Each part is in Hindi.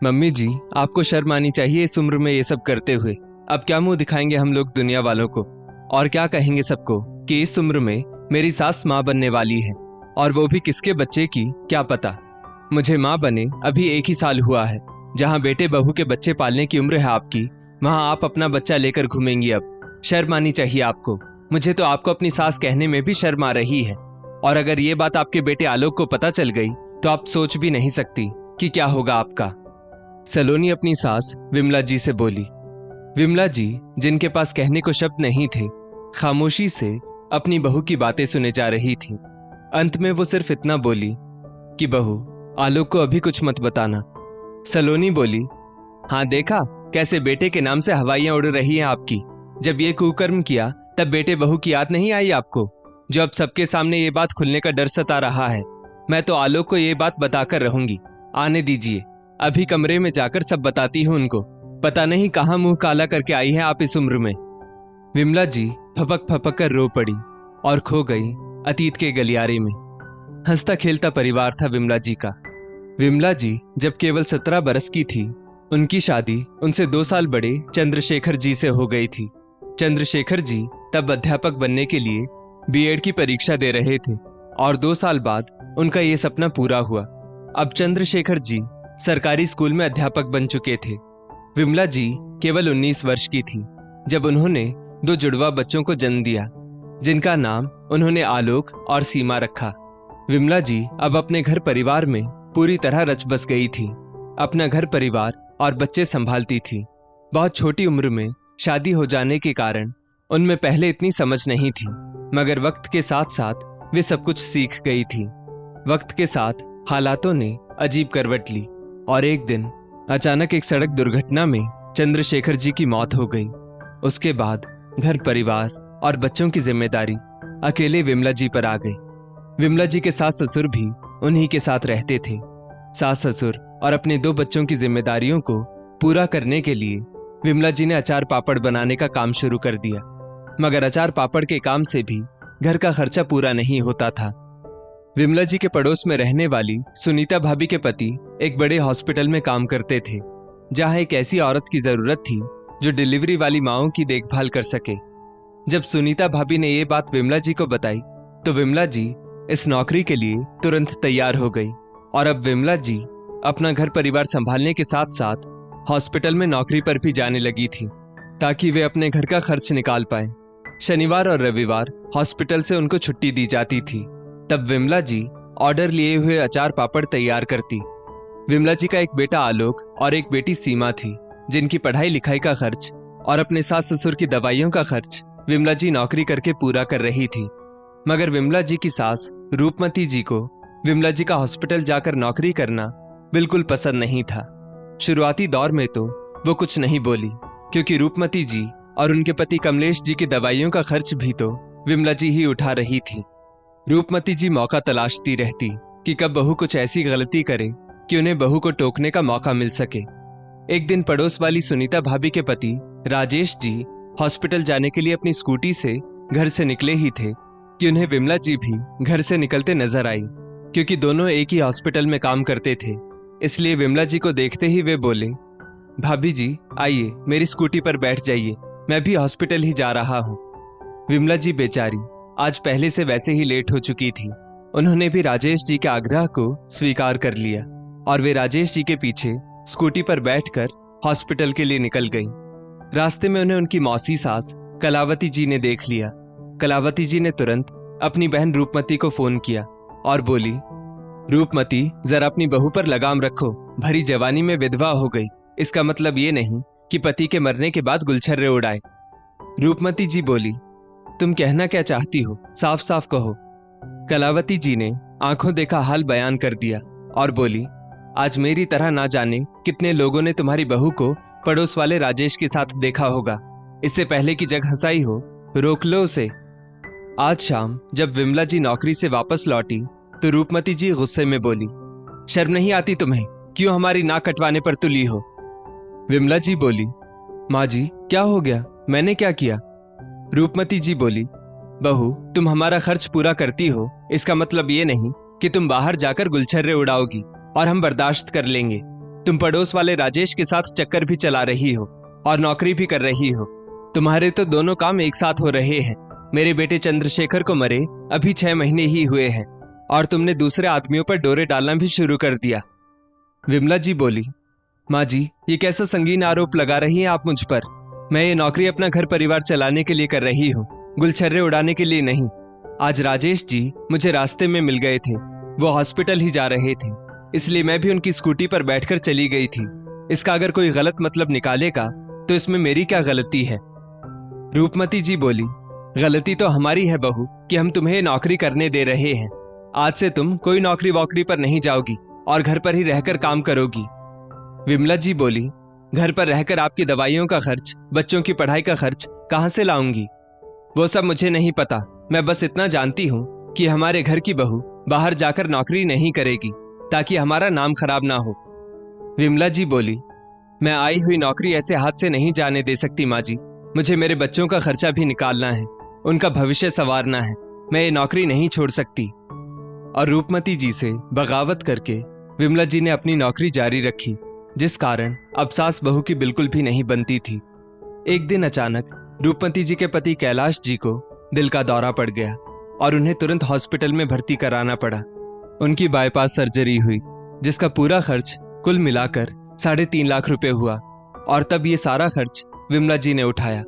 मम्मी जी, आपको शर्म आनी चाहिए इस उम्र में ये सब करते हुए। अब क्या मुंह दिखाएंगे हम लोग दुनिया वालों को, और क्या कहेंगे सबको कि इस उम्र में मेरी सास माँ बनने वाली है, और वो भी किसके बच्चे की क्या पता। मुझे माँ बने अभी 1 ही साल हुआ है। जहाँ बेटे बहू के बच्चे पालने की उम्र है आपकी, वहाँ आप अपना बच्चा लेकर घूमेंगी। अब शर्म आनी चाहिए आपको। मुझे तो आपको अपनी सास कहने में भी शर्म आ रही है, और अगर ये बात आपके बेटे आलोक को पता चल गई तो आप सोच भी नहीं सकती कि क्या होगा आपका। सलोनी अपनी सास विमला जी से बोली। विमला जी, जिनके पास कहने को शब्द नहीं थे, खामोशी से अपनी बहू की बातें सुने जा रही थी। अंत में वो सिर्फ इतना बोली कि बहू, आलोक को अभी कुछ मत बताना। सलोनी बोली, हाँ देखा कैसे बेटे के नाम से हवाइयां उड़ रही हैं आपकी। जब ये कुकर्म किया तब बेटे बहू की याद नहीं आई आपको, जो अब सबके सामने ये बात खुलने का डर सता रहा है। मैं तो आलोक को ये बात बताकर रहूंगी। आने दीजिए, अभी कमरे में जाकर सब बताती हूँ उनको। पता नहीं कहाँ मुंह काला करके आई है आप इस उम्र में। विमला जी फपक फपक कर रो पड़ी और खो गई अतीत के गलियारे में। हंसता खेलता परिवार था विमला जी का। विमला जी जब केवल 17 बरस की थी, उनकी शादी उनसे 2 साल बड़े चंद्रशेखर जी से हो गई थी। चंद्रशेखर जी तब अध्यापक बनने के लिए बीएड की परीक्षा दे रहे थे, और 2 साल बाद उनका ये सपना पूरा हुआ। अब चंद्रशेखर जी सरकारी स्कूल में अध्यापक बन चुके थे। विमला जी केवल 19 वर्ष की थी जब उन्होंने 2 जुड़वा बच्चों को जन्म दिया, जिनका नाम उन्होंने आलोक और सीमा रखा। विमला जी अब अपने घर परिवार में पूरी तरह रच बस गई थी। अपना घर परिवार और बच्चे संभालती थी। बहुत छोटी उम्र में शादी हो जाने के कारण उनमें पहले इतनी समझ नहीं थी, मगर वक्त के साथ साथ वे सब कुछ सीख गई थी। वक्त के साथ हालातों ने अजीब करवट ली, और एक दिन अचानक एक सड़क दुर्घटना में चंद्रशेखर जी की मौत हो गई। उसके बाद घर परिवार और बच्चों की जिम्मेदारी अकेले विमला जी पर आ गई। विमला जी के सास ससुर भी उन्हीं के साथ रहते थे। सास ससुर और अपने 2 बच्चों की जिम्मेदारियों को पूरा करने के लिए विमला जी ने अचार पापड़ बनाने का काम शुरू कर दिया, मगर अचार पापड़ के काम से भी घर का खर्चा पूरा नहीं होता था। विमला जी के पड़ोस में रहने वाली सुनीता भाभी के पति एक बड़े हॉस्पिटल में काम करते थे, जहां एक ऐसी औरत की जरूरत थी जो डिलीवरी वाली माओं की देखभाल कर सके। जब सुनीता भाभी ने ये बात विमला जी को बताई तो विमला जी इस नौकरी के लिए तुरंत तैयार हो गई, और अब विमला जी अपना घर परिवार संभालने के साथ साथ हॉस्पिटल में नौकरी पर भी जाने लगी थी, ताकि वे अपने घर का खर्च निकाल पाए। शनिवार और रविवार हॉस्पिटल से उनको छुट्टी दी जाती थी। तब विमला जी ऑर्डर लिए हुए अचार पापड़ तैयार करती। विमला जी का एक बेटा आलोक और एक बेटी सीमा थी, जिनकी पढ़ाई लिखाई का खर्च और अपने सास ससुर की दवाइयों का खर्च विमला जी नौकरी करके पूरा कर रही थी। मगर विमला जी की सास रूपमती जी को विमला जी का हॉस्पिटल जाकर नौकरी करना बिल्कुल पसंद नहीं था। शुरुआती दौर में तो वो कुछ नहीं बोली, क्योंकि रूपमती जी और उनके पति कमलेश जी की दवाइयों का खर्च भी तो विमला जी ही उठा रही थी। रूपमती जी मौका तलाशती रहती कि कब बहू कुछ ऐसी गलती करे कि उन्हें बहू को टोकने का मौका मिल सके। एक दिन पड़ोस वाली सुनीता भाभी के पति राजेश जी हॉस्पिटल जाने के लिए अपनी स्कूटी से घर से निकले ही थे कि उन्हें विमला जी भी घर से निकलते नजर आई। क्योंकि दोनों एक ही हॉस्पिटल में काम करते थे, इसलिए विमला जी को देखते ही वे बोले, भाभी जी आइए, मेरी स्कूटी पर बैठ जाइए, मैं भी हॉस्पिटल ही जा रहा हूँ। विमला जी बेचारी आज पहले से वैसे ही लेट हो चुकी थी। उन्होंने भी राजेश जी के आग्रह को स्वीकार कर लिया, और वे राजेश जी के पीछे स्कूटी पर बैठकर हॉस्पिटल के लिए निकल गई। रास्ते में उन्हें उनकी मौसी सास कलावती जी ने देख लिया। कलावती जी ने तुरंत अपनी बहन रूपमती को फोन किया और बोली, रूपमती जरा अपनी बहू पर लगाम रखो, भरी जवानी में विधवा हो गई, इसका मतलब ये नहीं कि पति के मरने के बाद गुलछर्रे उड़ाए। रूपमती जी बोली, तुम कहना क्या चाहती हो, साफ साफ कहो। कलावती जी ने आंखों देखा हाल बयान कर दिया और बोली, आज मेरी तरह ना जाने कितने लोगों ने तुम्हारी बहू को पड़ोस वाले राजेश के साथ देखा होगा। इससे पहले की जग हंसाई हो, रोक लो उसे। आज शाम जब विमला जी नौकरी से वापस लौटी तो रूपमती जी गुस्से में बोली, शर्म नहीं आती तुम्हें, क्यों हमारी नाक कटवाने पर तुली हो। विमला जी बोली, माँ जी क्या हो गया, मैंने क्या किया। रूपमती जी बोली, बहू तुम हमारा खर्च पूरा करती हो, इसका मतलब ये नहीं कि तुम बाहर जाकर गुलछर्रे उड़ाओगी और हम बर्दाश्त कर लेंगे। तुम पड़ोस वाले राजेश के साथ चक्कर भी चला रही हो और नौकरी भी कर रही हो। तुम्हारे तो दोनों काम एक साथ हो रहे हैं। मेरे बेटे चंद्रशेखर को मरे अभी 6 महीने ही हुए हैं और तुमने दूसरे आदमियों पर डोरे डालना भी शुरू कर दिया। विमला जी बोली, माँ जी, ये कैसा संगीन आरोप लगा रही हैं आप मुझ पर? मैं ये नौकरी अपना घर परिवार चलाने के लिए कर रही हूँ, गुलछर्रे उड़ाने के लिए नहीं। आज राजेश जी मुझे रास्ते में मिल गए थे, वो हॉस्पिटल ही जा रहे थे, इसलिए मैं भी उनकी स्कूटी पर बैठकर चली गई थी। इसका अगर कोई गलत मतलब निकालेगा तो इसमें मेरी क्या गलती है? रूपमती जी बोली, गलती तो हमारी है बहू कि हम तुम्हें नौकरी करने दे रहे हैं। आज से तुम कोई नौकरी वोकरी पर नहीं जाओगी और घर पर ही रहकर काम करोगी। विमला जी बोली, घर पर रहकर आपकी दवाइयों का खर्च, बच्चों की पढ़ाई का खर्च कहां से लाऊंगी? वो सब मुझे नहीं पता। मैं बस इतना जानती हूँ कि हमारे घर की बहू बाहर जाकर नौकरी नहीं करेगी ताकि हमारा नाम खराब ना हो। विमला जी बोली, मैं आई हुई नौकरी ऐसे हाथ से नहीं जाने दे सकती माँ जी। मुझे मेरे बच्चों का खर्चा भी निकालना है, उनका भविष्य संवारना है। मैं ये नौकरी नहीं छोड़ सकती। और रूपमती जी से बगावत करके विमला जी ने अपनी नौकरी जारी रखी, जिस कारण अब सास बहू की बिल्कुल भी नहीं बनती थी। एक दिन अचानक रूपमती जी के पति कैलाश जी को दिल का दौरा पड़ गया और उन्हें तुरंत हॉस्पिटल में भर्ती कराना पड़ा। उनकी बाईपास सर्जरी हुई, जिसका पूरा खर्च कुल मिलाकर 3.5 लाख रुपए हुआ और तब ये सारा खर्च विमला जी ने उठाया।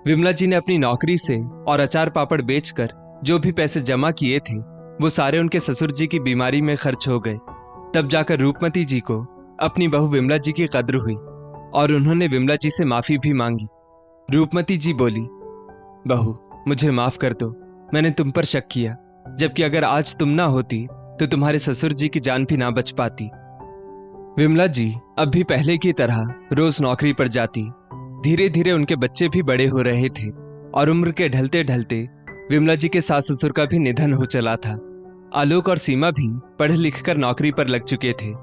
विमला जी ने अपनी नौकरी से और अचार पापड़ बेचकर जो भी पैसे जमा किए थे वो सारे उनके ससुर जी की बीमारी में खर्च हो गए। तब जाकर रूपमती जी को अपनी बहू विमला जी की कद्र हुई और उन्होंने विमला जी से माफी भी मांगी। रूपमती जी बोली, बहू मुझे माफ कर दो, मैंने तुम पर शक किया, जबकि अगर आज तुम ना होती तो तुम्हारे ससुर जी की जान भी ना बच पाती। विमला जी अब भी पहले की तरह रोज नौकरी पर जाती। धीरे धीरे उनके बच्चे भी बड़े हो रहे थे और उम्र के ढलते ढलते विमला जी के सास ससुर का भी निधन हो चला था। आलोक और सीमा भी पढ़ लिख कर नौकरी पर लग चुके थे,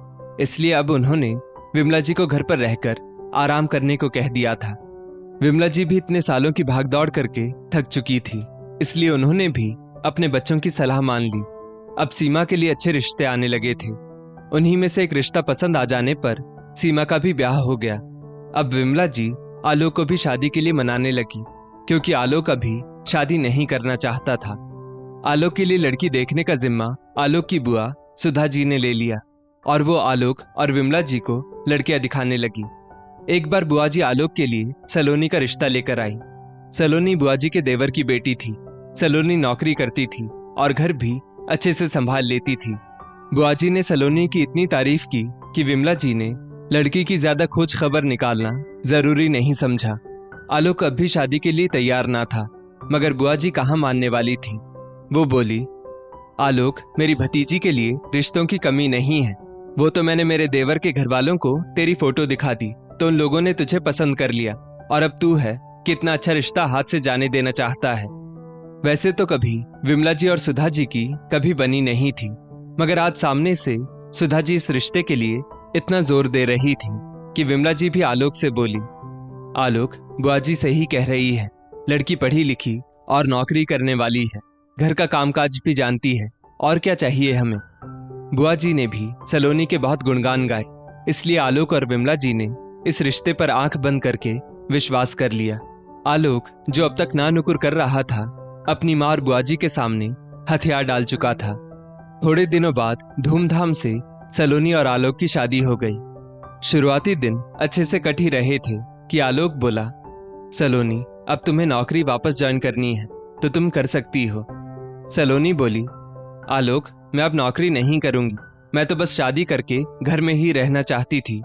इसलिए अब उन्होंने विमला जी को घर पर रहकर आराम करने को कह दिया था। विमला जी भी इतने सालों की भागदौड़ करके थक चुकी थी, इसलिए उन्होंने भी अपने बच्चों की सलाह मान ली। अब सीमा के लिए अच्छे रिश्ते आने लगे थे। उन्हीं में से एक रिश्ता पसंद आ जाने पर सीमा का भी ब्याह हो गया। अब विमला जी आलोक को भी शादी के लिए मनाने लगी, क्योंकि आलोक अभी शादी नहीं करना चाहता था। आलोक के लिए लड़की देखने का जिम्मा आलोक की बुआ सुधा जी ने ले लिया और वो आलोक और विमला जी को लड़कियां दिखाने लगी। एक बार बुआ जी आलोक के लिए सलोनी का रिश्ता लेकर आई। सलोनी बुआ जी के देवर की बेटी थी। सलोनी नौकरी करती थी और घर भी अच्छे से संभाल लेती थी। बुआ जी ने सलोनी की इतनी तारीफ की कि विमला जी ने लड़की की ज्यादा खोज खबर निकालना जरूरी नहीं समझा। आलोक अब भी शादी के लिए तैयार ना था, मगर बुआ जी कहाँ मानने वाली थी। वो बोली, आलोक मेरी भतीजी के लिए रिश्तों की कमी नहीं है। वो तो मैंने मेरे देवर के घर वालों को तेरी फोटो दिखा दी तो उन लोगों ने तुझे पसंद कर लिया, और अब तू है कितना अच्छा रिश्ता हाथ से जाने देना चाहता है। वैसे तो कभी विमला जी और सुधा जी की कभी बनी नहीं थी, मगर आज सामने से सुधा जी इस रिश्ते के लिए इतना जोर दे रही थी कि विमला जी भी आलोक से बोली, आलोक बुआ जी सही कह रही है, लड़की पढ़ी लिखी और नौकरी करने वाली है, घर का कामकाज भी जानती है, और क्या चाहिए हमें। बुआ जी ने भी सलोनी के बहुत गुणगान गाए, इसलिए आलोक और विमला जी ने इस रिश्ते पर आंख बंद करके विश्वास कर लिया। आलोक जो अब तक ना नुकुर कर रहा था, अपनी मां और बुआ जी के सामने हथियार डाल चुका था। थोड़े दिनों बाद धूमधाम से सलोनी और आलोक की शादी हो गई। शुरुआती दिन अच्छे से कट ही रहे थे कि आलोक बोला, सलोनी अब तुम्हें नौकरी वापस ज्वाइन करनी है तो तुम कर सकती हो। सलोनी बोली, आलोक मैं अब नौकरी नहीं करूंगी, मैं तो बस शादी करके घर में ही रहना चाहती थी।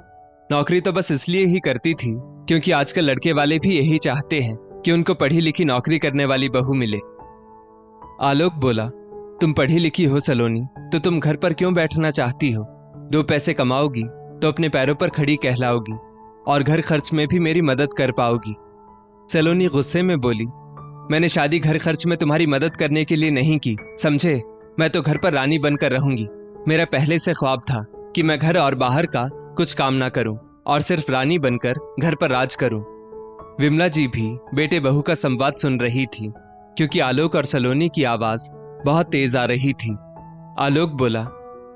नौकरी तो बस इसलिए ही करती थी क्योंकि आजकल लड़के वाले भी यही चाहते हैं कि उनको पढ़ी लिखी नौकरी करने वाली बहू मिले। आलोक बोला, तुम पढ़ी लिखी हो सलोनी, तो तुम घर पर क्यों बैठना चाहती हो? 2 पैसे कमाओगी तो अपने पैरों पर खड़ी कहलाओगी और घर खर्च में भी मेरी मदद कर पाओगी। सलोनी गुस्से में बोली, मैंने शादी घर खर्च में तुम्हारी मदद करने के लिए नहीं की, समझे? मैं तो घर पर रानी बनकर रहूंगी। मेरा पहले से ख्वाब था कि मैं घर और बाहर का कुछ काम ना करूं और सिर्फ रानी बनकर घर पर राज करूं। विमला जी भी बेटे बहू का संवाद सुन रही थी, क्योंकि आलोक और सलोनी की आवाज बहुत तेज आ रही थी। आलोक बोला,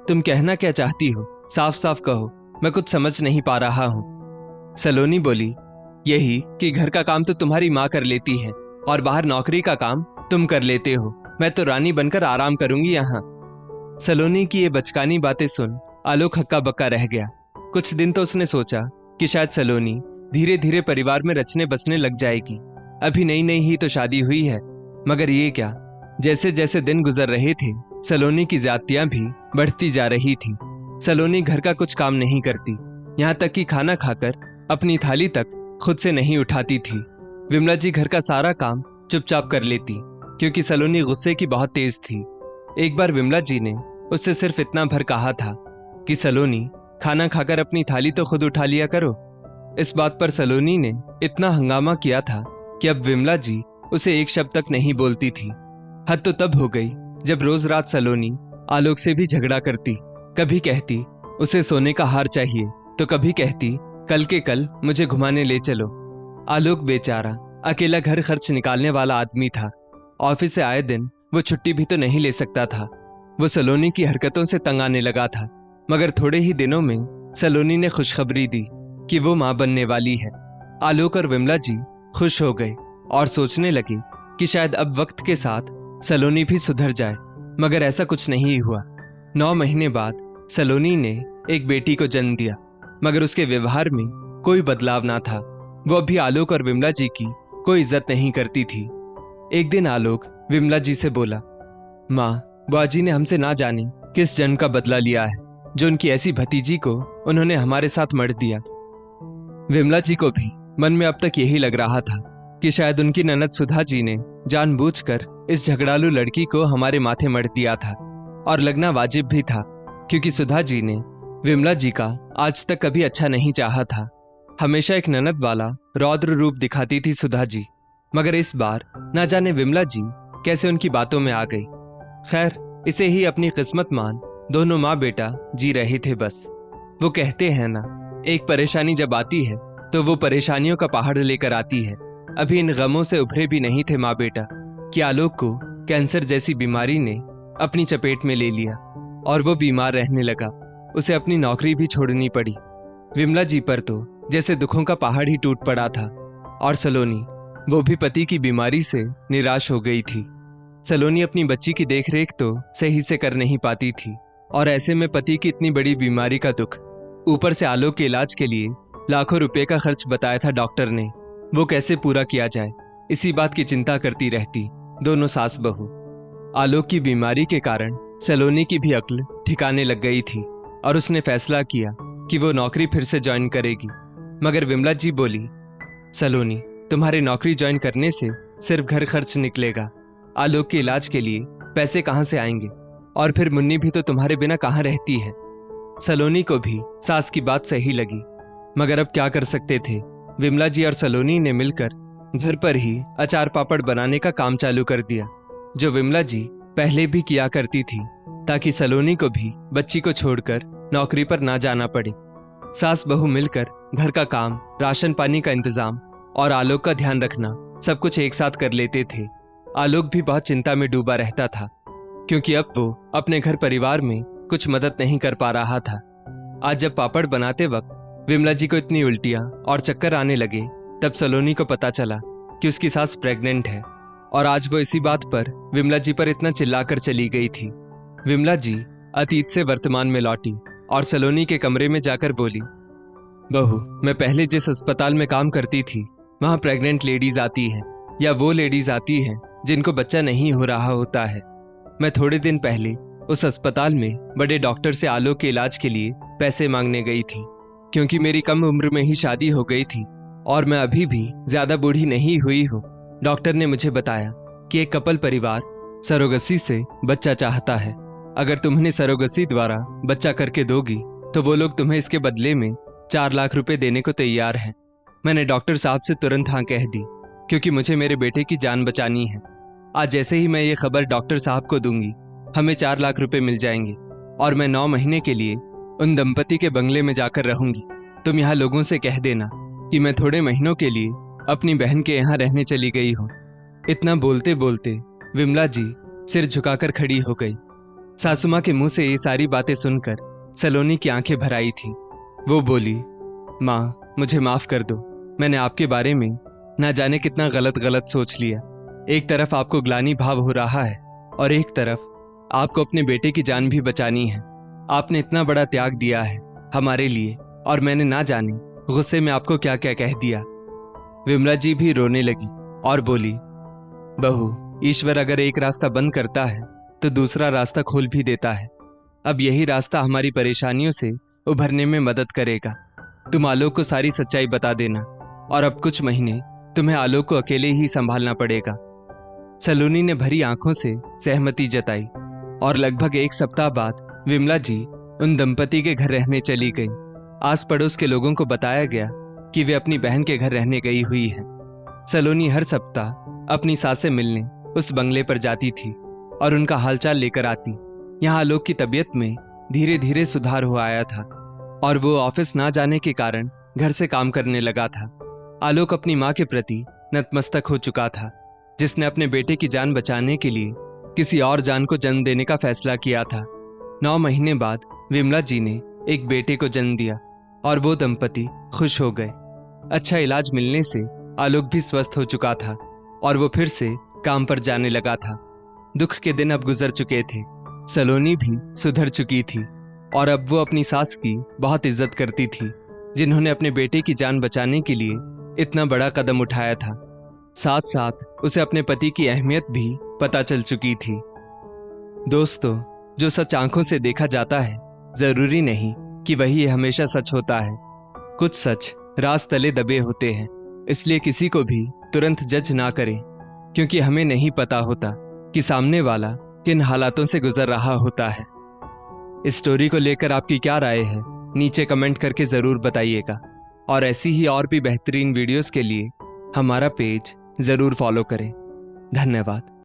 तुम कहना क्या चाहती हो? साफ साफ कहो, मैं कुछ समझ नहीं पा रहा हूँ। सलोनी बोली, यही कि घर का काम तो तुम्हारी माँ कर लेती है और बाहर नौकरी का काम तुम कर लेते हो। मैं तो रानी बनकर आराम करूंगी यहाँ। सलोनी की ये बचकानी बातें सुन आलोक हक्का बक्का रह गया। कुछ दिन तो उसने सोचा कि शायद सलोनी धीरे धीरे परिवार में रचने बसने लग जाएगी। अभी नई नई ही तो शादी हुई है। मगर ये क्या, जैसे जैसे दिन गुजर रहे थे सलोनी की ज्यादतियां भी बढ़ती जा रही थी। सलोनी घर का कुछ काम नहीं करती, यहाँ तक कि खाना खाकर अपनी थाली तक खुद से नहीं उठाती थी। विमला जी घर का सारा काम चुपचाप कर लेती, क्योंकि सलोनी गुस्से की बहुत तेज थी। एक बार विमला जी ने उससे सिर्फ इतना भर कहा था कि सलोनी, खाना खाकर अपनी थाली तो खुद उठा लिया करो। इस बात पर सलोनी ने इतना हंगामा किया था कि अब विमला जी उसे एक शब्द तक नहीं बोलती थी। हद तो तब हो गई जब रोज रात सलोनी आलोक से भी झगड़ा करती। कभी कहती उसे सोने का हार चाहिए, तो कभी कहती कल के कल मुझे घुमाने ले चलो। आलोक बेचारा अकेला घर खर्च निकालने वाला आदमी था। ऑफिस से आए दिन वो छुट्टी भी तो नहीं ले सकता था। वो सलोनी की हरकतों से तंग आने लगा था। मगर थोड़े ही दिनों में सलोनी ने खुशखबरी दी कि वो मां बनने वाली है। आलोक और विमला जी खुश हो गए और सोचने लगे कि शायद अब वक्त के साथ सलोनी भी सुधर जाए। मगर ऐसा कुछ नहीं हुआ। 9 महीने बाद सलोनी ने एक बेटी को जन्म दिया, मगर उसके व्यवहार में कोई बदलाव ना था। वो अभी आलोक और विमला जी की कोई इज्जत नहीं करती थी। एक दिन आलोक विमला जी से बोला, माँ, बुआजी ने हमसे ना जाने किस जन्म का बदला लिया है, जो उनकी ऐसी भतीजी को उन्होंने हमारे साथ मर दिया। विमला जी को भी मन में अब तक यही लग रहा था कि शायद उनकी ननद सुधा जी ने जानबूझकर इस झगड़ालू लड़की को हमारे माथे मढ़ दिया था। और लगना वाजिब भी था, क्योंकि सुधा जी ने विमला जी का आज तक कभी अच्छा नहीं चाहा था। हमेशा एक ननद वाला रौद्र रूप दिखाती थी सुधा जी। मगर इस बार ना जाने विमला जी कैसे उनकी बातों में आ गई। खैर, इसे ही अपनी किस्मत मान दोनों माँ बेटा जी रहे थे बस। वो कहते हैं ना, एक परेशानी जब आती है तो वो परेशानियों का पहाड़ लेकर आती है। अभी इन गमों से उभरे भी नहीं थे माँ बेटा कि आलोक को कैंसर जैसी बीमारी ने अपनी चपेट में ले लिया और वो बीमार रहने लगा। उसे अपनी नौकरी भी छोड़नी पड़ी। विमला जी पर तो जैसे दुखों का पहाड़ ही टूट पड़ा था। और सलोनी, वो भी पति की बीमारी से निराश हो गई थी। सलोनी अपनी बच्ची की देखरेख तो सही से कर नहीं पाती थी, और ऐसे में पति की इतनी बड़ी बीमारी का दुख, ऊपर से आलोक के इलाज के लिए लाखों रुपए का खर्च बताया था डॉक्टर ने, वो कैसे पूरा किया जाए, इसी बात की चिंता करती रहती दोनों सास बहू। आलोक की बीमारी के कारण सलोनी की भी अक्ल ठिकाने लग गई थी और उसने फैसला किया कि वो नौकरी फिर से ज्वाइन करेगी। मगर विमला जी बोली, सलोनी, तुम्हारे नौकरी ज्वाइन करने से सिर्फ घर खर्च निकलेगा। आलोक के इलाज के लिए पैसे कहाँ से आएंगे? और फिर मुन्नी भी तो तुम्हारे बिना कहाँ रहती है। सलोनी को भी सास की बात सही लगी, मगर अब क्या कर सकते थे। विमला जी और सलोनी ने मिलकर घर पर ही अचार पापड़ बनाने का काम चालू कर दिया, जो विमला जी पहले भी किया करती थी, ताकि सलोनी को भी बच्ची को छोड़कर नौकरी पर ना जाना पड़े। सास बहू मिलकर घर का काम, राशन पानी का इंतजाम और आलोक का ध्यान रखना सब कुछ एक साथ कर लेते थे। आलोक भी बहुत चिंता में डूबा रहता था, क्योंकि अब वो अपने घर परिवार में कुछ मदद नहीं कर पा रहा था। आज जब पापड़ बनाते वक्त विमला जी को इतनी उल्टियां और चक्कर आने लगे, तब सलोनी को पता चला कि उसकी सास प्रेग्नेंट है। और आज वो इसी बात पर विमला जी पर इतना चिल्लाकर चली गई थी। विमला जी अतीत से वर्तमान में लौटी और सलोनी के कमरे में जाकर बोली, बहू, मैं पहले जिस अस्पताल में काम करती थी, वहां प्रेग्नेंट लेडीज आती हैं, या वो लेडीज आती हैं जिनको बच्चा नहीं हो रहा होता है। मैं थोड़े दिन पहले उस अस्पताल में बड़े डॉक्टर से आलोक के इलाज के लिए पैसे मांगने गई थी, क्योंकि मेरी कम उम्र में ही शादी हो गई थी और मैं अभी भी ज्यादा बूढ़ी नहीं हुई हूँ। डॉक्टर ने मुझे बताया कि एक कपल परिवार सरोगसी से बच्चा चाहता है। अगर तुम उन्हें सरोगसी द्वारा बच्चा करके दोगी तो वो लोग तुम्हें इसके बदले में 4 लाख रुपए देने को तैयार हैं। मैंने डॉक्टर साहब से तुरंत हाँ कह दी, क्योंकि मुझे मेरे बेटे की जान बचानी है। आज जैसे ही मैं ये खबर डॉक्टर साहब को दूंगी, हमें 4 लाख रुपए मिल जाएंगे और मैं 9 महीने के लिए उन दंपति के बंगले में जाकर रहूंगी। तुम यहाँ लोगों से कह देना कि मैं थोड़े महीनों के लिए अपनी बहन के यहाँ रहने चली गई हूँ। इतना बोलते बोलते विमला जी सिर झुकाकर खड़ी हो गई। सासू माँ के मुंह से ये सारी बातें सुनकर सलोनी की आंखें भर आई थी। वो बोली, माँ मुझे माफ कर दो, मैंने आपके बारे में ना जाने कितना गलत गलत सोच लिया। एक तरफ आपको ग्लानि भाव हो रहा है और एक तरफ आपको अपने बेटे की जान भी बचानी है। आपने इतना बड़ा त्याग दिया है हमारे लिए और मैंने ना जाने गुस्से में आपको क्या क्या कह दिया। विमला जी भी रोने लगी और बोली, बहू, ईश्वर अगर एक रास्ता बंद करता है तो दूसरा रास्ता खोल भी देता है। अब यही रास्ता हमारी परेशानियों से उभरने में मदद करेगा। तुम आलोक को सारी सच्चाई बता देना और अब कुछ महीने तुम्हें आलोक को अकेले ही संभालना पड़ेगा। सलोनी ने भरी आंखों से सहमति जताई और लगभग एक सप्ताह बाद विमला जी उन दंपति के घर रहने चली गई। आस पड़ोस के लोगों को बताया गया कि वे अपनी बहन के घर रहने गई हुई है। सलोनी हर सप्ताह अपनी सास से मिलने उस बंगले पर जाती थी और उनका हालचाल लेकर आती। यहाँ आलोक की तबीयत में धीरे धीरे सुधार हो आया था और वो ऑफिस ना जाने के कारण घर से काम करने लगा था। आलोक अपनी माँ के प्रति नतमस्तक हो चुका था, जिसने अपने बेटे की जान बचाने के लिए किसी और जान को जन्म देने का फैसला किया था। 9 महीने बाद विमला जी ने एक बेटे को जन्म दिया और वो दंपति खुश हो गए। अच्छा इलाज मिलने से आलोक भी स्वस्थ हो चुका था और वो फिर से काम पर जाने लगा था। दुख के दिन अब गुजर चुके थे। सलोनी भी सुधर चुकी थी और अब वो अपनी सास की बहुत इज्जत करती थी, जिन्होंने अपने बेटे की जान बचाने के लिए इतना बड़ा कदम उठाया था। साथ साथ उसे अपने पति की अहमियत भी पता चल चुकी थी। दोस्तों, जो सच आंखों से देखा जाता है जरूरी नहीं कि वही हमेशा सच होता है। कुछ सच राज तले दबे होते हैं, इसलिए किसी को भी तुरंत जज ना करें, क्योंकि हमें नहीं पता होता कि सामने वाला किन हालातों से गुजर रहा होता है। इस स्टोरी को लेकर आपकी क्या राय है, नीचे कमेंट करके जरूर बताइएगा और ऐसी ही और भी बेहतरीन वीडियोस के लिए हमारा पेज जरूर फॉलो करें। धन्यवाद।